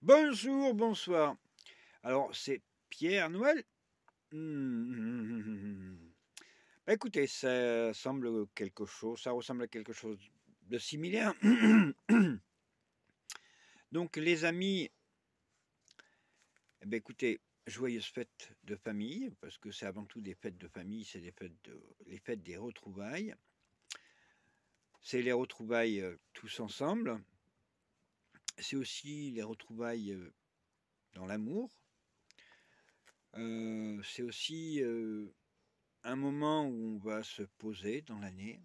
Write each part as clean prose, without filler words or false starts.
Bonjour, bonsoir. Alors, c'est Pierre Noël? Mmh. Bah, écoutez, ça ressemble à quelque chose de similaire. Donc les amis, eh beh, écoutez, joyeuses fêtes de famille, parce que c'est avant tout des fêtes de famille, c'est les fêtes des retrouvailles. C'est les retrouvailles, tous ensemble. C'est aussi les retrouvailles, dans l'amour. C'est aussi, un moment où on va se poser dans l'année,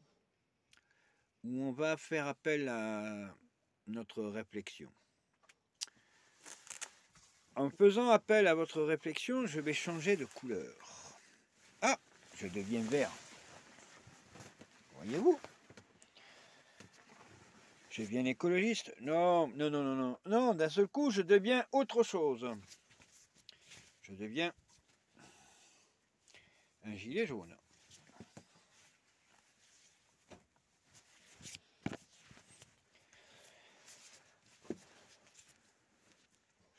où on va faire appel à notre réflexion. En faisant appel à votre réflexion, je vais changer de couleur. Ah, je deviens vert. Voyez-vous? Je deviens écologiste. Non, non, non, non, non. Non, d'un seul coup, je deviens autre chose. Je deviens un gilet jaune.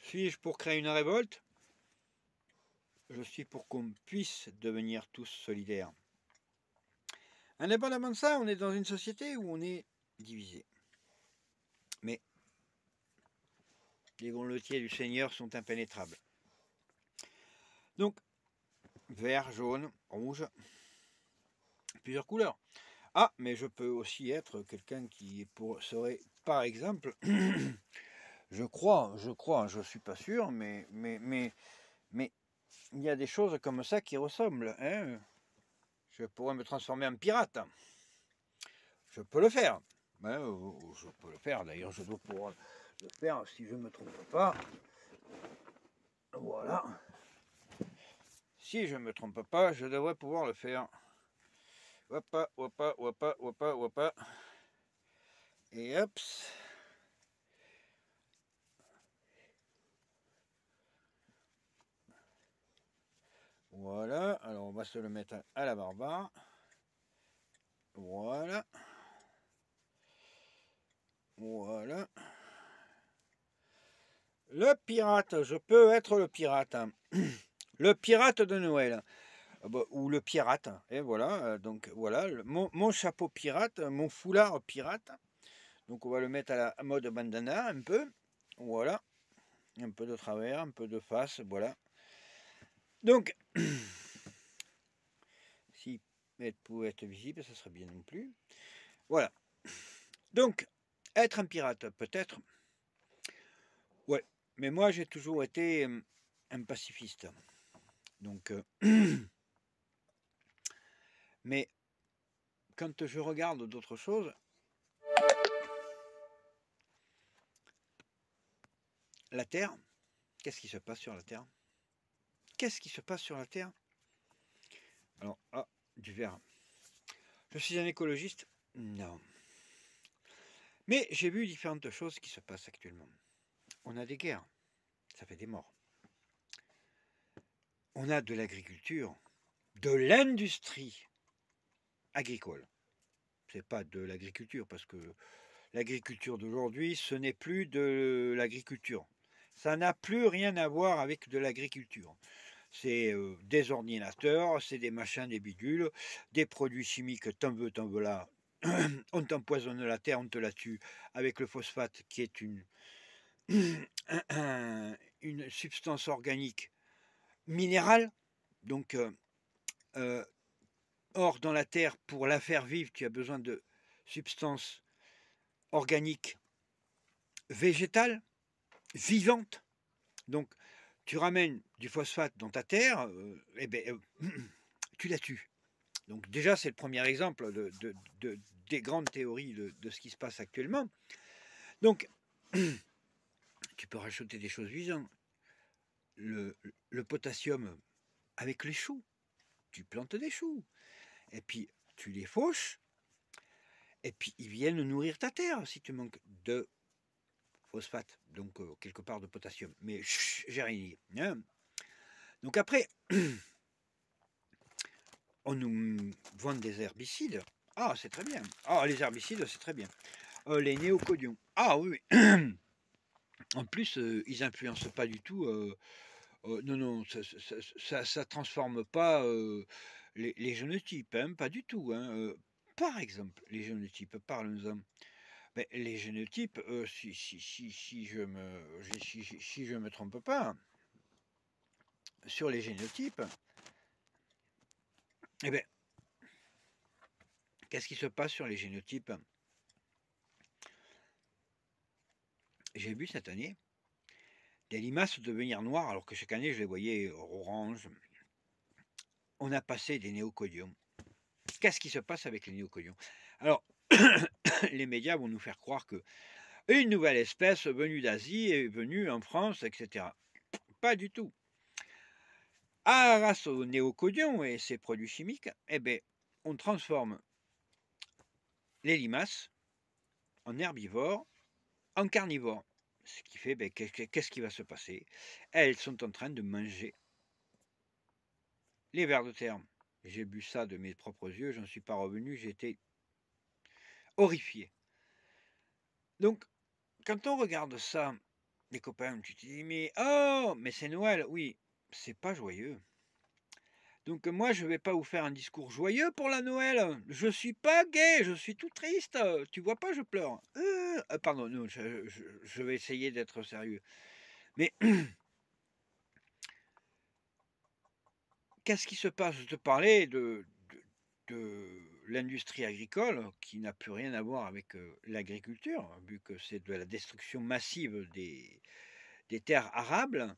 Suis-je pour créer une révolte? Je suis pour qu'on puisse devenir tous solidaires. Indépendamment de ça, on est dans une société où on est divisé. Mais les gondetiers du Seigneur sont impénétrables. Donc, vert, jaune, rouge, plusieurs couleurs. Ah, mais je peux aussi être quelqu'un qui serait, par exemple, je crois, je suis pas sûr, mais il y a des choses comme ça qui ressemblent. Hein. Je pourrais me transformer en pirate. Je peux le faire. Ouais, je peux le faire, d'ailleurs je dois pouvoir le faire si je ne me trompe pas. Voilà. Si je ne me trompe pas, je devrais pouvoir le faire. Hoppa, hoppa, hoppa, hoppa, hoppa. Et hop. Voilà, alors on va se le mettre à la barbare. Voilà. Voilà. Le pirate, je peux être le pirate. Le pirate de Noël. Ou le pirate. Et voilà, donc voilà, mon chapeau pirate, mon foulard pirate. Donc on va le mettre à la mode bandana un peu. Voilà. Un peu de travers, un peu de face, voilà. Donc, si elle pouvait être visible, ça serait bien non plus. Voilà. Donc, être un pirate, peut-être. Ouais. Mais moi, j'ai toujours été un pacifiste. Donc, mais quand je regarde d'autres choses, la Terre, qu'est-ce qui se passe sur la Terre? Qu'est-ce qui se passe sur la Terre? Alors, du vert. Je suis un écologiste? Non. Mais j'ai vu différentes choses qui se passent actuellement. On a des guerres, ça fait des morts. On a de l'agriculture, de l'industrie agricole. C'est pas de l'agriculture, parce que l'agriculture d'aujourd'hui, ce n'est plus de l'agriculture. Ça n'a plus rien à voir avec de l'agriculture. C'est des ordinateurs, c'est des machins, des bidules, des produits chimiques, t'en veux là. On t'empoisonne la terre, on te la tue avec le phosphate qui est une substance organique minérale. Donc, or, dans la terre, pour la faire vivre, tu as besoin de substances organiques végétales, vivantes. Donc, tu ramènes du phosphate dans ta terre, tu la tues. Donc déjà, c'est le premier exemple des grandes théories de ce qui se passe actuellement. Donc, tu peux rajouter des choses vivantes. Le potassium avec les choux. Tu plantes des choux. Et puis, tu les fauches. Et puis, ils viennent nourrir ta terre si tu manques de phosphate. Donc, quelque part de potassium. Mais j'ai rien dit. Hein. Donc après, on nous vend des herbicides. Ah, c'est très bien. Ah, les herbicides, c'est très bien. Les néocodions. Ah oui. En plus, ils influencent pas du tout. Non, non, ça transforme pas les génotypes, hein, pas du tout. Hein. Par exemple, les génotypes, parlons-en. Ben, les génotypes, si je me trompe pas, sur les génotypes, eh ben, qu'est-ce qui se passe sur les génotypes? J'ai vu cette année des limaces devenir noires alors que chaque année je les voyais orange. On a passé des néocodiums. Qu'est-ce qui se passe avec les néocodiums? Alors, les médias vont nous faire croire que une nouvelle espèce venue d'Asie est venue en France, etc. Pas du tout. Grâce aux néocodions et ses produits chimiques, eh ben, on transforme les limaces en herbivores, en carnivores. Ce qui fait, ben, qu'est-ce qui va se passer? Elles sont en train de manger les vers de terre. J'ai bu ça de mes propres yeux, j'en suis pas revenu, j'étais horrifié. Donc, quand on regarde ça, les copains, tu te dis, mais oh, mais c'est Noël, oui, c'est pas joyeux. Donc moi, je vais pas vous faire un discours joyeux pour la Noël. Je suis pas gai, je suis tout triste. Tu vois pas, je pleure. Pardon, non, je vais essayer d'être sérieux. Mais qu'est-ce qui se passe? Je te parlais de l'industrie agricole qui n'a plus rien à voir avec l'agriculture, vu que c'est de la destruction massive des terres arables.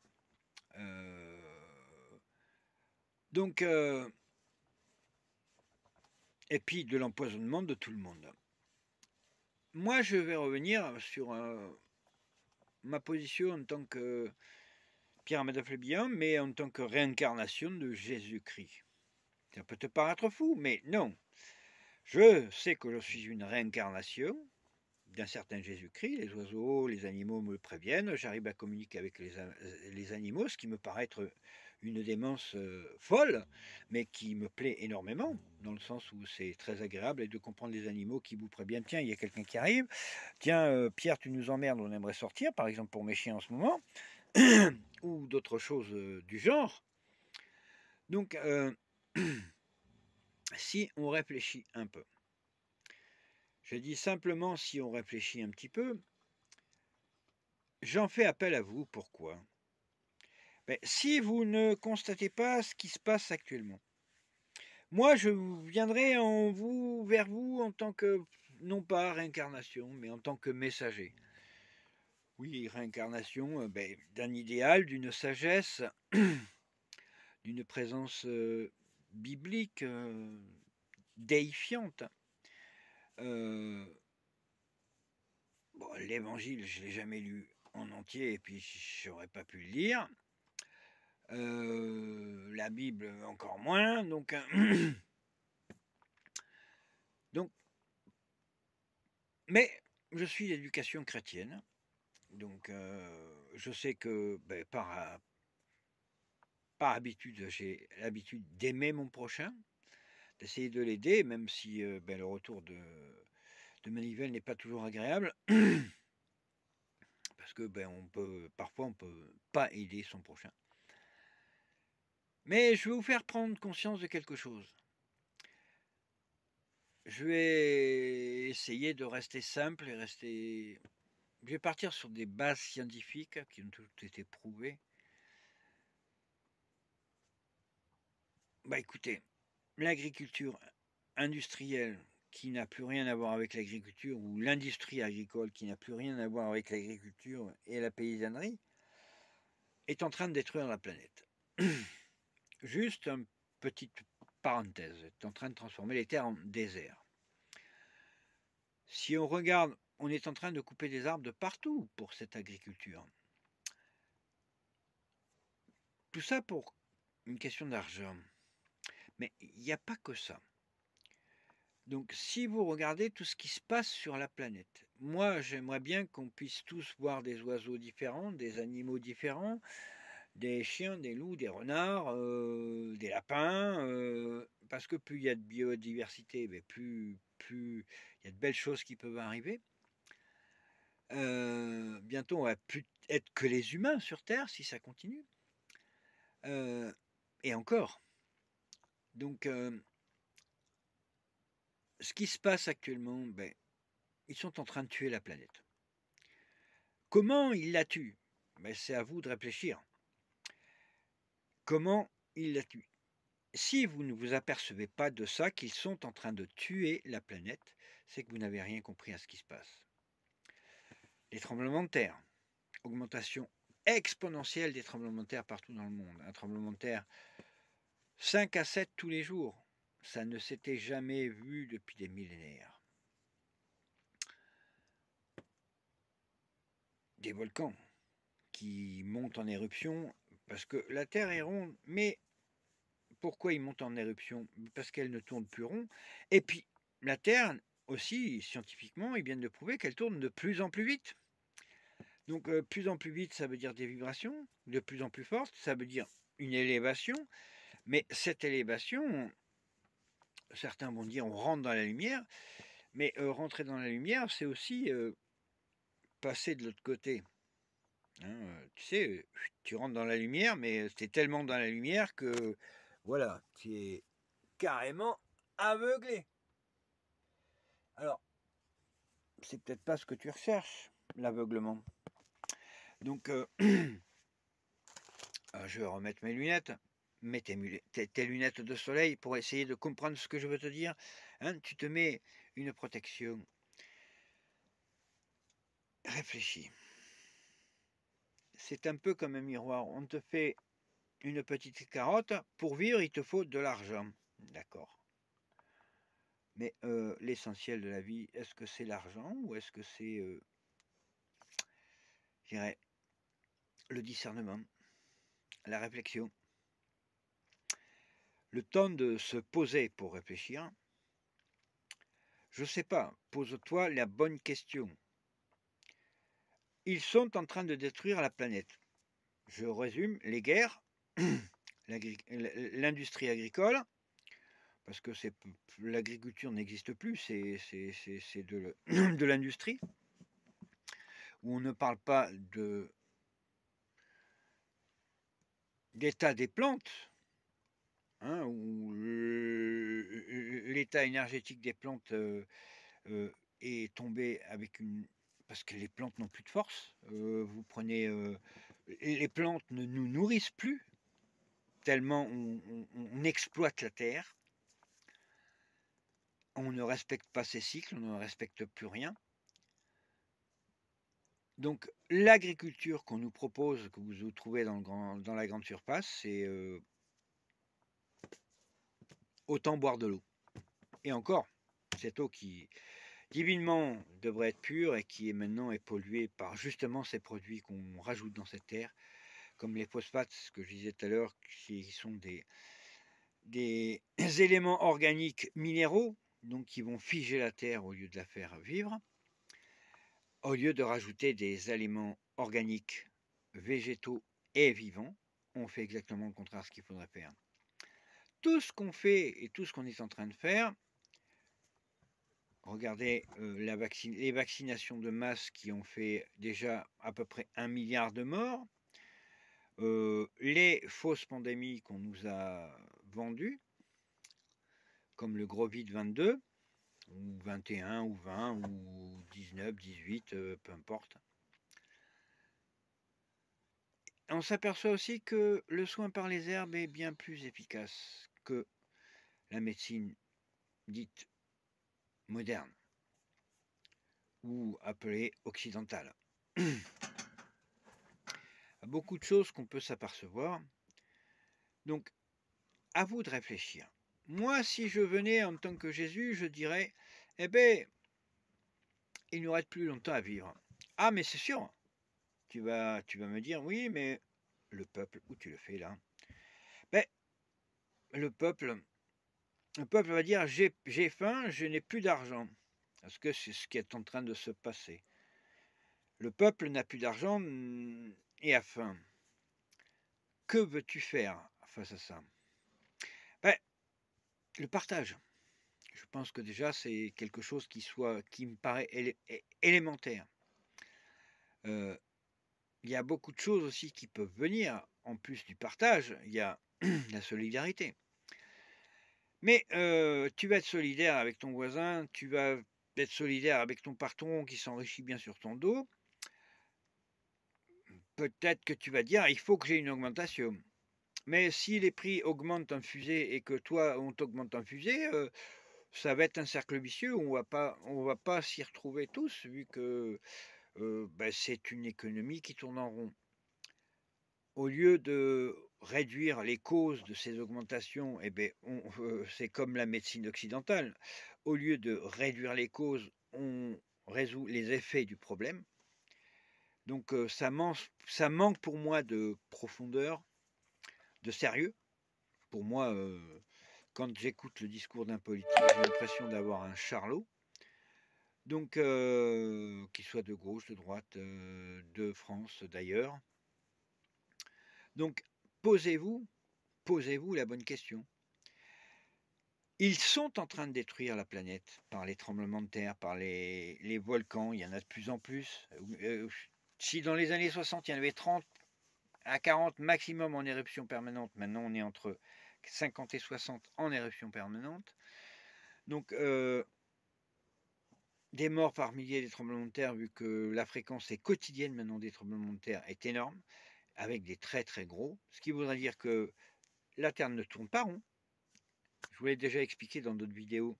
Donc, et puis de l'empoisonnement de tout le monde. Moi, je vais revenir sur ma position en tant que Pierre Madoff-Lébihan, mais en tant que réincarnation de Jésus-Christ. Ça peut te paraître fou, mais non. Je sais que je suis une réincarnation d'un certain Jésus-Christ. Les oiseaux, les animaux me préviennent. J'arrive à communiquer avec les animaux, ce qui me paraît être une démence folle, mais qui me plaît énormément, dans le sens où c'est très agréable et de comprendre les animaux qui vous préviennent. Tiens, il y a quelqu'un qui arrive. Tiens, Pierre, tu nous emmerdes, on aimerait sortir, par exemple pour mes chiens en ce moment, ou d'autres choses du genre. Donc, si on réfléchit un peu, je dis simplement si on réfléchit un petit peu, j'en fais appel à vous. Pourquoi? Ben, si vous ne constatez pas ce qui se passe actuellement, moi je viendrai vers vous en tant que, non pas réincarnation, mais en tant que messager. Oui, réincarnation ben, d'un idéal, d'une sagesse, d'une présence biblique, déifiante. Bon, l'évangile, je ne l'ai jamais lu en entier et puis je n'aurais pas pu le lire. La Bible encore moins. Donc, mais je suis d'éducation chrétienne. Donc je sais que ben, par habitude, j'ai l'habitude d'aimer mon prochain, d'essayer de l'aider, même si ben, le retour de manivelle n'est pas toujours agréable. Parce que ben, parfois on peut pas aider son prochain. Mais je vais vous faire prendre conscience de quelque chose. Je vais essayer de rester simple et rester... Je vais partir sur des bases scientifiques qui ont toutes été prouvées. Bah écoutez, l'agriculture industrielle qui n'a plus rien à voir avec l'agriculture, ou l'industrie agricole qui n'a plus rien à voir avec l'agriculture et la paysannerie, est en train de détruire la planète. Juste une petite parenthèse, est en train de transformer les terres en désert. Si on regarde, on est en train de couper des arbres de partout pour cette agriculture. Tout ça pour une question d'argent. Mais il n'y a pas que ça. Donc si vous regardez tout ce qui se passe sur la planète, moi j'aimerais bien qu'on puisse tous voir des oiseaux différents, des animaux différents, des chiens, des loups, des renards, des lapins, parce que plus il y a de biodiversité, mais plus il y a de belles choses qui peuvent arriver. Bientôt, on va plus être que les humains sur Terre si ça continue. Et encore. Donc, ce qui se passe actuellement, ben, ils sont en train de tuer la planète. Comment ils la tuent? Ben, c'est à vous de réfléchir. Comment ils la tuent? Si vous ne vous apercevez pas de ça, qu'ils sont en train de tuer la planète, c'est que vous n'avez rien compris à ce qui se passe. Les tremblements de terre, augmentation exponentielle des tremblements de terre partout dans le monde. Un tremblement de terre 5 à 7 tous les jours. Ça ne s'était jamais vu depuis des millénaires. Des volcans qui montent en éruption parce que la Terre est ronde, mais pourquoi ils montent en éruption? Parce qu'elle ne tourne plus rond. Et puis, la Terre, aussi, scientifiquement, ils viennent de prouver qu'elle tourne de plus en plus vite. Donc, plus en plus vite, ça veut dire des vibrations, de plus en plus fortes, ça veut dire une élévation, mais cette élévation, certains vont dire on rentre dans la lumière, mais rentrer dans la lumière, c'est aussi passer de l'autre côté. Hein, tu sais, tu rentres dans la lumière, mais tu es tellement dans la lumière que, voilà, tu es carrément aveuglé. Alors, c'est peut-être pas ce que tu recherches, l'aveuglement. Donc, je vais remettre mes lunettes. Mets tes lunettes de soleil pour essayer de comprendre ce que je veux te dire. Hein, tu te mets une protection. Réfléchis. C'est un peu comme un miroir. On te fait une petite carotte. Pour vivre, il te faut de l'argent. D'accord. Mais l'essentiel de la vie, est-ce que c'est l'argent ou est-ce que c'est, je dirais, le discernement, la réflexion, le temps de se poser pour réfléchir? Je ne sais pas, pose-toi la bonne question. Ils sont en train de détruire la planète. Je résume, les guerres, l'industrie agricole, parce que l'agriculture n'existe plus, c'est de l'industrie, où on ne parle pas d'état des plantes, hein, où l'état énergétique des plantes est tombé avec une... Parce que les plantes n'ont plus de force. Vous prenez... les plantes ne nous nourrissent plus, tellement on exploite la terre. On ne respecte pas ses cycles, on ne respecte plus rien. Donc l'agriculture qu'on nous propose, que vous trouvez dans la grande surface, c'est autant boire de l'eau. Et encore, cette eau qui divinement devrait être pure et qui est maintenant polluée par justement ces produits qu'on rajoute dans cette terre, comme les phosphates, ce que je disais tout à l'heure, qui sont des éléments organiques minéraux, donc qui vont figer la terre au lieu de la faire vivre, au lieu de rajouter des aliments organiques, végétaux et vivants. On fait exactement le contraire de ce qu'il faudrait faire. Tout ce qu'on fait et tout ce qu'on est en train de faire, regardez les vaccinations de masse qui ont fait déjà à peu près 1 milliard de morts, les fausses pandémies qu'on nous a vendues, comme le Covid-22, ou 21, ou 20, ou 19, 18, peu importe. On s'aperçoit aussi que le soin par les herbes est bien plus efficace que la médecine dite moderne ou appelée occidentale. Beaucoup de choses qu'on peut s'apercevoir. Donc, à vous de réfléchir. Moi, si je venais en tant que Jésus, je dirais, eh bien, il nous reste plus longtemps à vivre. Ah, mais c'est sûr, tu vas me dire, oui, mais le peuple, où tu le fais là? Ben, le peuple va dire, j'ai faim, je n'ai plus d'argent. Parce que c'est ce qui est en train de se passer. Le peuple n'a plus d'argent et a faim. Que veux-tu faire face à ça? Ben, le partage. Je pense que déjà c'est quelque chose qui me paraît élémentaire. il y a beaucoup de choses aussi qui peuvent venir. En plus du partage, il y a la solidarité. Mais tu vas être solidaire avec ton voisin, tu vas être solidaire avec ton patron qui s'enrichit bien sur ton dos. Peut-être que tu vas dire, il faut que j'ai une augmentation. Mais si les prix augmentent en fusée et que toi, on t'augmente en fusée, ça va être un cercle vicieux où on va pas s'y retrouver tous, vu que c'est une économie qui tourne en rond. Au lieu de réduire les causes de ces augmentations, eh ben, c'est comme la médecine occidentale. Au lieu de réduire les causes, on résout les effets du problème. Donc ça manque pour moi de profondeur, de sérieux. Pour moi, quand j'écoute le discours d'un politique, j'ai l'impression d'avoir un charlot. Donc, qu'il soit de gauche, de droite, de France d'ailleurs. Donc, posez-vous la bonne question. Ils sont en train de détruire la planète par les tremblements de terre, par les volcans, il y en a de plus en plus. Si dans les années 60, il y en avait 30 à 40 maximum en éruption permanente, maintenant on est entre 50 et 60 en éruption permanente. Donc, des morts par milliers des tremblements de terre, vu que la fréquence est quotidienne maintenant des tremblements de terre, est énorme, avec des très très gros, ce qui voudrait dire que la Terre ne tourne pas rond. Je vous l'ai déjà expliqué dans d'autres vidéos.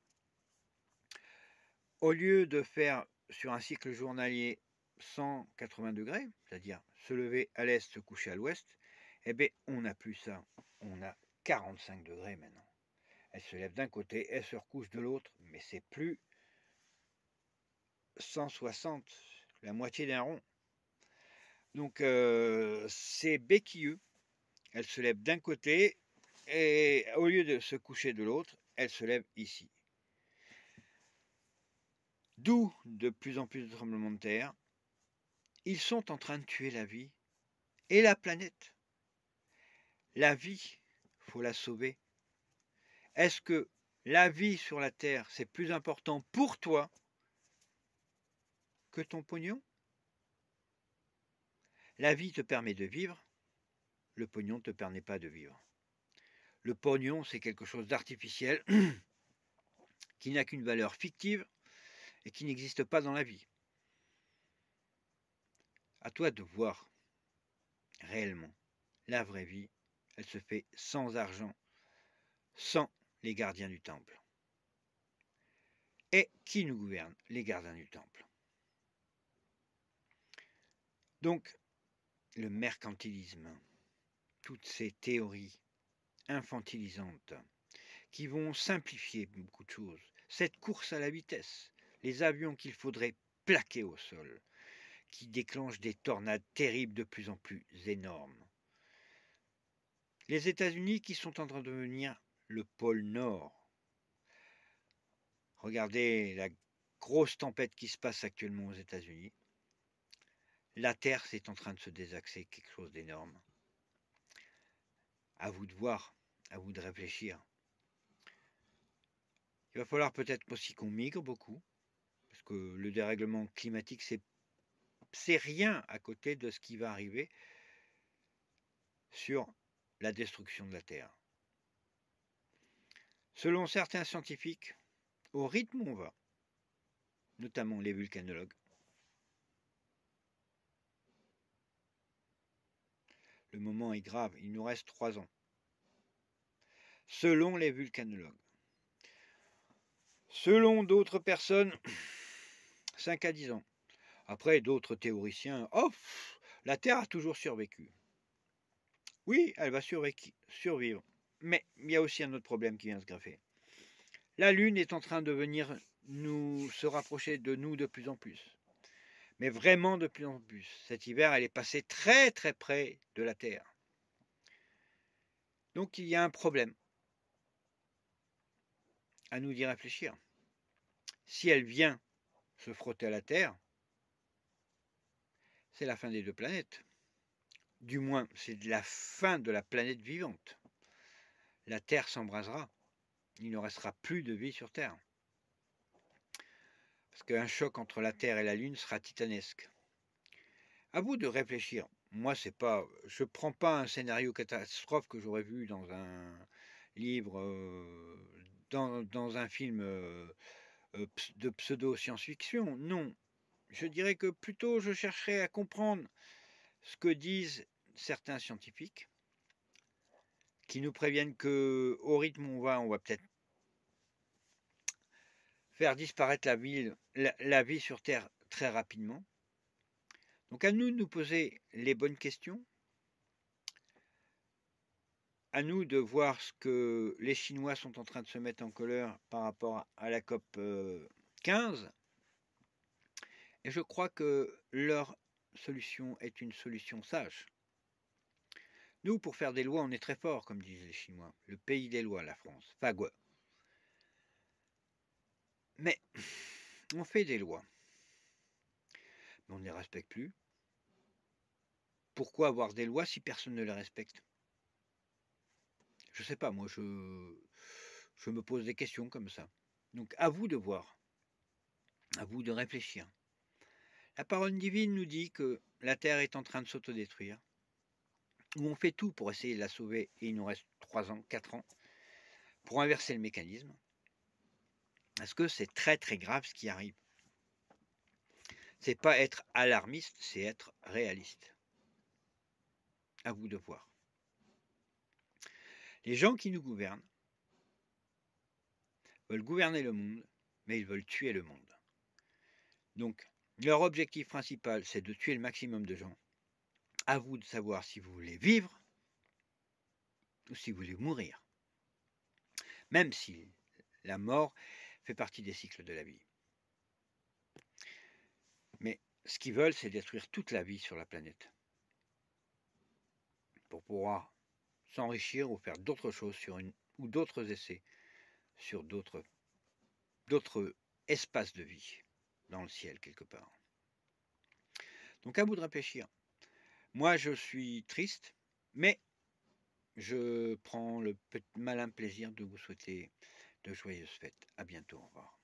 Au lieu de faire sur un cycle journalier 180 degrés, c'est-à-dire se lever à l'est, se coucher à l'ouest, eh bien on n'a plus ça. On a 45 degrés maintenant. Elle se lève d'un côté, elle se recouche de l'autre, mais c'est plus 160, la moitié d'un rond. Donc c'est béquilleux. Elle se lève d'un côté et au lieu de se coucher de l'autre, elle se lève ici. D'où de plus en plus de tremblements de terre. Ils sont en train de tuer la vie et la planète. La vie, il faut la sauver. Est-ce que la vie sur la Terre, c'est plus important pour toi que ton pognon? La vie te permet de vivre, le pognon ne te permet pas de vivre. Le pognon, c'est quelque chose d'artificiel qui n'a qu'une valeur fictive et qui n'existe pas dans la vie. À toi de voir réellement la vraie vie, elle se fait sans argent, sans les gardiens du temple. Et qui nous gouverne? Les gardiens du temple. Donc, le mercantilisme, toutes ces théories infantilisantes qui vont simplifier beaucoup de choses, cette course à la vitesse, les avions qu'il faudrait plaquer au sol, qui déclenchent des tornades terribles de plus en plus énormes. Les États-Unis qui sont en train de devenir le pôle Nord. Regardez la grosse tempête qui se passe actuellement aux États-Unis. La Terre, c'est en train de se désaxer, quelque chose d'énorme. À vous de voir, à vous de réfléchir. Il va falloir peut-être aussi qu'on migre beaucoup, parce que le dérèglement climatique, c'est rien à côté de ce qui va arriver sur la destruction de la Terre. Selon certains scientifiques, au rythme où on va, notamment les volcanologues, le moment est grave, il nous reste 3 ans. Selon les volcanologues. Selon d'autres personnes, 5 à 10 ans. Après, d'autres théoriciens, la Terre a toujours survécu. Oui, elle va survivre. Mais il y a aussi un autre problème qui vient se greffer. La Lune est en train de venir se rapprocher de nous de plus en plus. Mais vraiment de plus en plus. Cet hiver, elle est passée très très près de la Terre. Donc il y a un problème. À nous d'y réfléchir. Si elle vient se frotter à la Terre, c'est la fin des 2 planètes. Du moins, c'est la fin de la planète vivante. La Terre s'embrasera. Il ne restera plus de vie sur Terre. Parce qu'un choc entre la Terre et la Lune sera titanesque. À vous de réfléchir. Moi, c'est pas, je prends pas un scénario catastrophe que j'aurais vu dans un livre, dans un film de pseudo science-fiction. Non, je dirais que plutôt je chercherais à comprendre ce que disent certains scientifiques qui nous préviennent que au rythme où on va peut-être faire disparaître la vie sur Terre très rapidement. Donc à nous de nous poser les bonnes questions, à nous de voir ce que les Chinois sont en train de se mettre en colère par rapport à la COP 15. Et je crois que leur solution est une solution sage. Nous, pour faire des lois, on est très fort, comme disent les Chinois. Le pays des lois, la France. Fagua. Mais on fait des lois, mais on ne les respecte plus. Pourquoi avoir des lois si personne ne les respecte? Je ne sais pas, moi, je me pose des questions comme ça. Donc, à vous de voir, à vous de réfléchir. La parole divine nous dit que la Terre est en train de s'autodétruire, où on fait tout pour essayer de la sauver, et il nous reste 3 ans, 4 ans, pour inverser le mécanisme. Parce que c'est très très grave ce qui arrive. C'est pas être alarmiste, c'est être réaliste. À vous de voir. Les gens qui nous gouvernent veulent gouverner le monde, mais ils veulent tuer le monde. Donc, leur objectif principal, c'est de tuer le maximum de gens. À vous de savoir si vous voulez vivre ou si vous voulez mourir. Même si la mort fait partie des cycles de la vie. Mais ce qu'ils veulent, c'est détruire toute la vie sur la planète. Pour pouvoir s'enrichir ou faire d'autres choses ou d'autres essais sur d'autres espaces de vie dans le ciel quelque part. Donc à vous de réfléchir. Moi je suis triste, mais je prends le malin plaisir de vous souhaiter de joyeuses fêtes. À bientôt, au revoir.